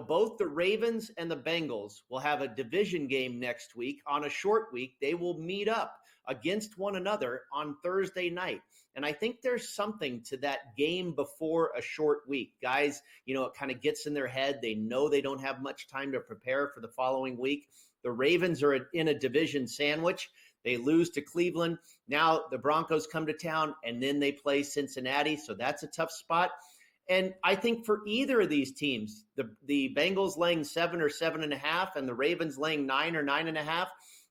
Both the Ravens and the Bengals will have a division game next week. On a short week, they will meet up against one another on Thursday night. And I think there's something to that game before a short week. Guys, it kind of gets in their head. They know they don't have much time to prepare for the following week. The Ravens are in a division sandwich. They lose to Cleveland. Now the Broncos come to town, and then they play Cincinnati. So that's a tough spot. And I think for either of these teams, the Bengals laying 7 or 7.5 and the Ravens laying 9 or 9.5,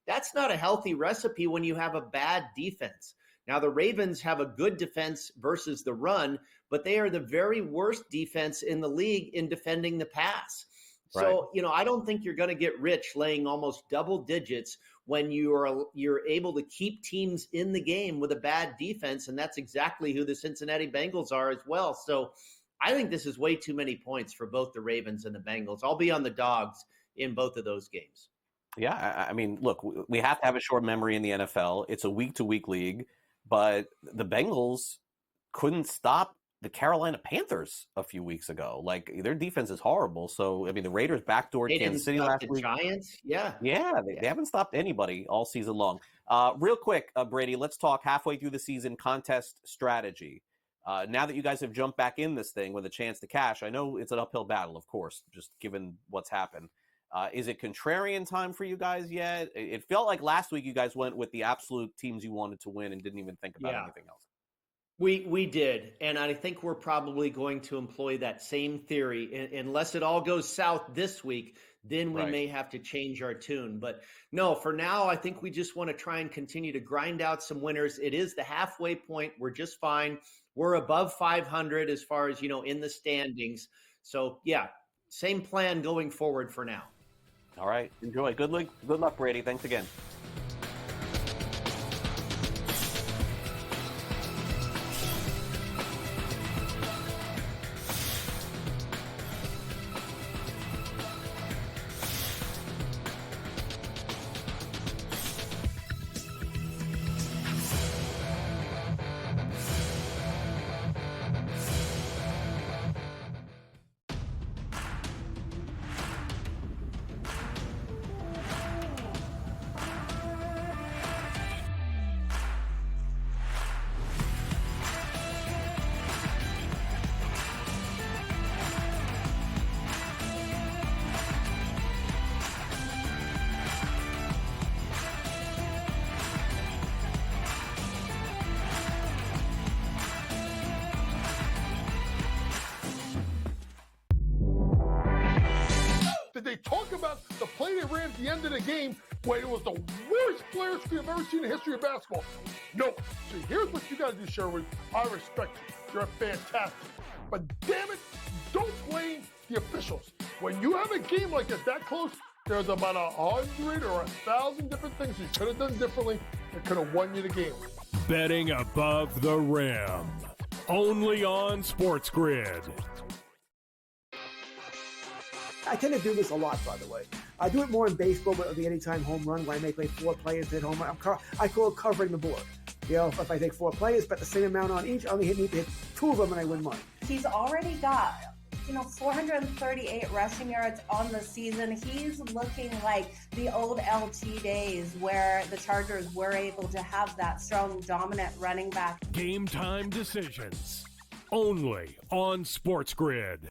that's not a healthy recipe when you have a bad defense. Now, the Ravens have a good defense versus the run, but they are the very worst defense in the league in defending the pass. So, I don't think you're going to get rich laying almost double digits when you're able to keep teams in the game with a bad defense, and that's exactly who the Cincinnati Bengals are as well. So I think this is way too many points for both the Ravens and the Bengals. I'll be on the dogs in both of those games. Yeah, I mean, look, we have to have a short memory in the NFL. It's a week-to-week league, but the Bengals couldn't stop the Carolina Panthers a few weeks ago. Like, their defense is horrible. So, I mean, the Raiders backdoored Kansas City last week. Giants, yeah. They haven't stopped anybody all season long. Real quick, Brady, let's talk halfway through the season contest strategy. Now that you guys have jumped back in this thing with a chance to cash, I know it's an uphill battle, of course, just given what's happened. Is it contrarian time for you guys yet? It felt like last week you guys went with the absolute teams you wanted to win and didn't even think about anything else. We did, and I think we're probably going to employ that same theory unless it all goes south this week. Then we may have to change our tune. But no, for now, I think we just want to try and continue to grind out some winners. It is the halfway point. We're just fine. We're above 500 as far as, in the standings. So, yeah, same plan going forward for now. All right. Enjoy. Good luck, Brady. Thanks again. Did they talk about the play they ran at the end of the game when it was the worst players we've ever seen in the history of basketball? No. So here's what you got to do, Sherwood. I respect you. You're fantastic. But damn it, don't blame the officials. When you have a game like that close, there's about 100 or 1,000 different things you could have done differently that could have won you the game. Betting above the rim. Only on SportsGrid. I tend to do this a lot, by the way. I do it more in baseball with the anytime home run, where I may play 4 players at home. I call it covering the board. If I take 4 players, bet the same amount on each, I only need to hit 2 of them and I win money. He's already got 438 rushing yards on the season. He's looking like the old LT days where the Chargers were able to have that strong, dominant running back. Game time decisions. Only on SportsGrid.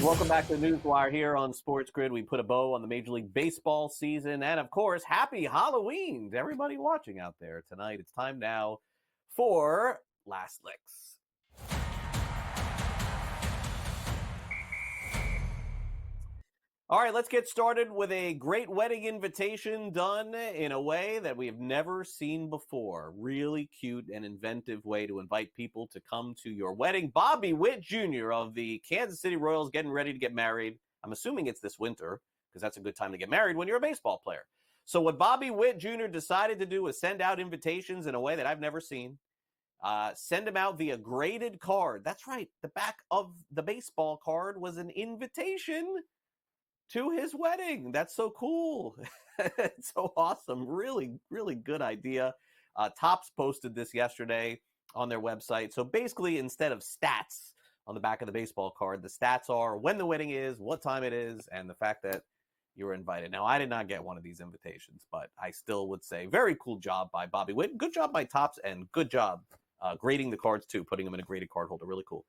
Welcome back to NewsWire here on Sports Grid. We put a bow on the Major League Baseball season. And, of course, happy Halloween to everybody watching out there tonight. It's time now for Last Licks. All right, let's get started with a great wedding invitation done in a way that we have never seen before. Really cute and inventive way to invite people to come to your wedding. Bobby Witt Jr. of the Kansas City Royals getting ready to get married. I'm assuming it's this winter because that's a good time to get married when you're a baseball player. So what Bobby Witt Jr. decided to do was send out invitations in a way that I've never seen. Send them out via graded card. That's right. The back of the baseball card was an invitation to his wedding. That's so cool. It's so awesome. Really, really good idea. Topps posted this yesterday on their website. So basically, instead of stats on the back of the baseball card, the stats are when the wedding is, what time it is, and the fact that you were invited. Now, I did not get one of these invitations, but I still would say very cool job by Bobby Witt. Good job by Topps, and good job grading the cards, too, putting them in a graded card holder. Really cool.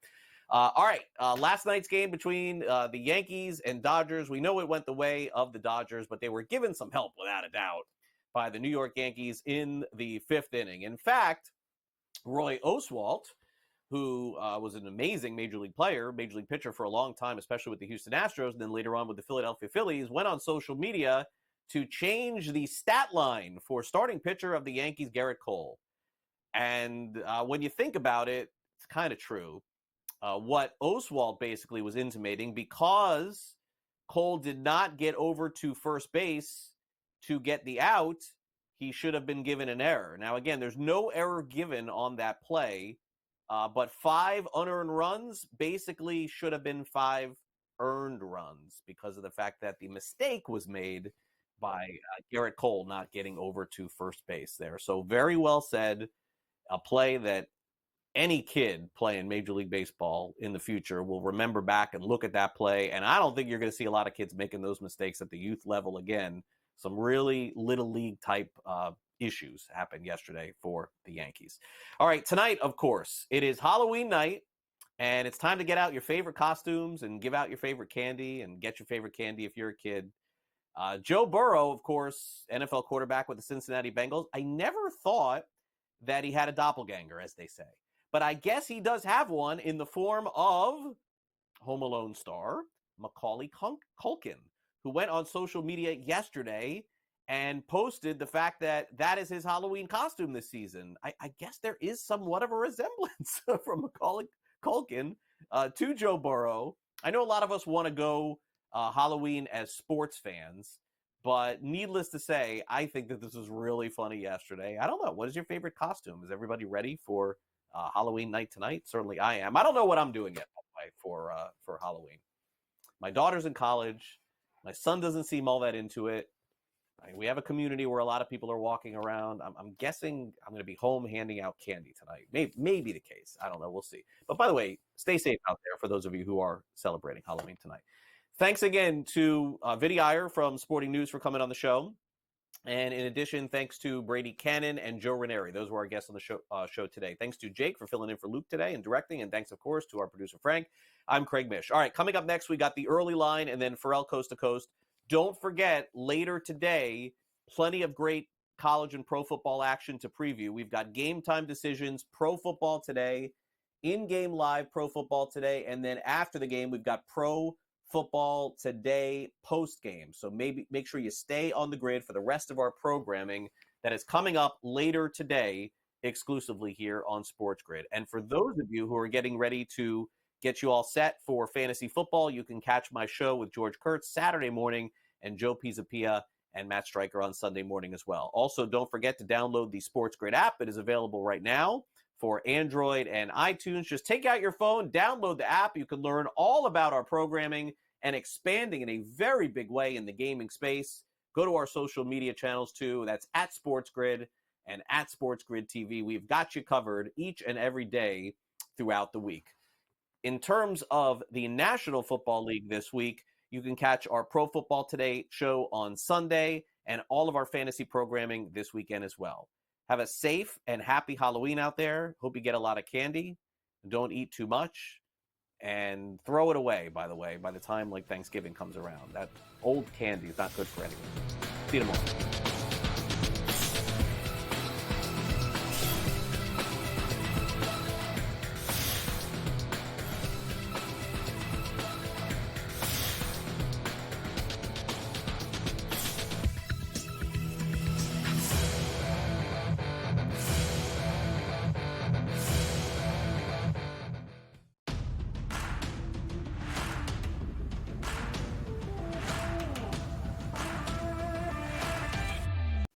All right, last night's game between the Yankees and Dodgers. We know it went the way of the Dodgers, but they were given some help, without a doubt, by the New York Yankees in the fifth inning. In fact, Roy Oswalt, who was an amazing Major League player, Major League pitcher for a long time, especially with the Houston Astros, and then later on with the Philadelphia Phillies, went on social media to change the stat line for starting pitcher of the Yankees, Garrett Cole. And when you think about it, it's kind of true. What Oswalt basically was intimating, because Cole did not get over to first base to get the out, he should have been given an error. Now, again, there's no error given on that play, but 5 unearned runs basically should have been 5 earned runs because of the fact that the mistake was made by Garrett Cole not getting over to first base there. So very well said. A play that any kid playing Major League Baseball in the future will remember back and look at that play. And I don't think you're going to see a lot of kids making those mistakes at the youth level again. Some really little league type issues happened yesterday for the Yankees. All right, tonight, of course, it is Halloween night, and it's time to get out your favorite costumes and give out your favorite candy and get your favorite candy if you're a kid. Joe Burrow, of course, NFL quarterback with the Cincinnati Bengals. I never thought that he had a doppelganger, as they say. But I guess he does have one in the form of Home Alone star Macaulay Culkin, who went on social media yesterday and posted the fact that that is his Halloween costume this season. I guess there is somewhat of a resemblance from Macaulay Culkin to Joe Burrow. I know a lot of us want to go Halloween as sports fans, but needless to say, I think that this was really funny yesterday. I don't know. What is your favorite costume? Is everybody ready for Halloween night tonight? Certainly I am. I don't know what I'm doing yet for Halloween. My daughter's in college. My son doesn't seem all that into it. We have a community where a lot of people are walking around. I'm guessing I'm going to be home handing out candy tonight. Maybe the case. I don't know. We'll see. But by the way, stay safe out there for those of you who are celebrating Halloween tonight. Thanks again to Vinnie Iyer from Sporting News for coming on the show. And in addition, thanks to Brady Kannon and Joe Raineri. Those were our guests on the show today. Thanks to Jake for filling in for Luke today and directing. And thanks, of course, to our producer, Frank. I'm Craig Mish. All right, coming up next, we got the early line and then Pharrell Coast to Coast. Don't forget, later today, plenty of great college and pro football action to preview. We've got Game Time Decisions, Pro Football Today, In-Game Live Pro Football Today, and then after the game, we've got Pro Football Today post-game. So make sure you stay on the grid for the rest of our programming that is coming up later today exclusively here on SportsGrid. And for those of you who are getting ready to get you all set for fantasy football, you can catch my show with George Kurtz Saturday morning and Joe Pisapia and Matt Stryker on Sunday morning as well. Also, don't forget to download the SportsGrid app. It is available right now for Android and iTunes. Just take out your phone, download the app. You can learn all about our programming and expanding in a very big way in the gaming space. Go to our social media channels too. That's at SportsGrid and at SportsGrid TV. We've got you covered each and every day throughout the week. In terms of the National Football League this week, you can catch our Pro Football Today show on Sunday and all of our fantasy programming this weekend as well. Have a safe and happy Halloween out there. Hope you get a lot of candy. Don't eat too much. and throw it away, by the way, by the time like Thanksgiving comes around. That old candy is not good for anyone. See you tomorrow.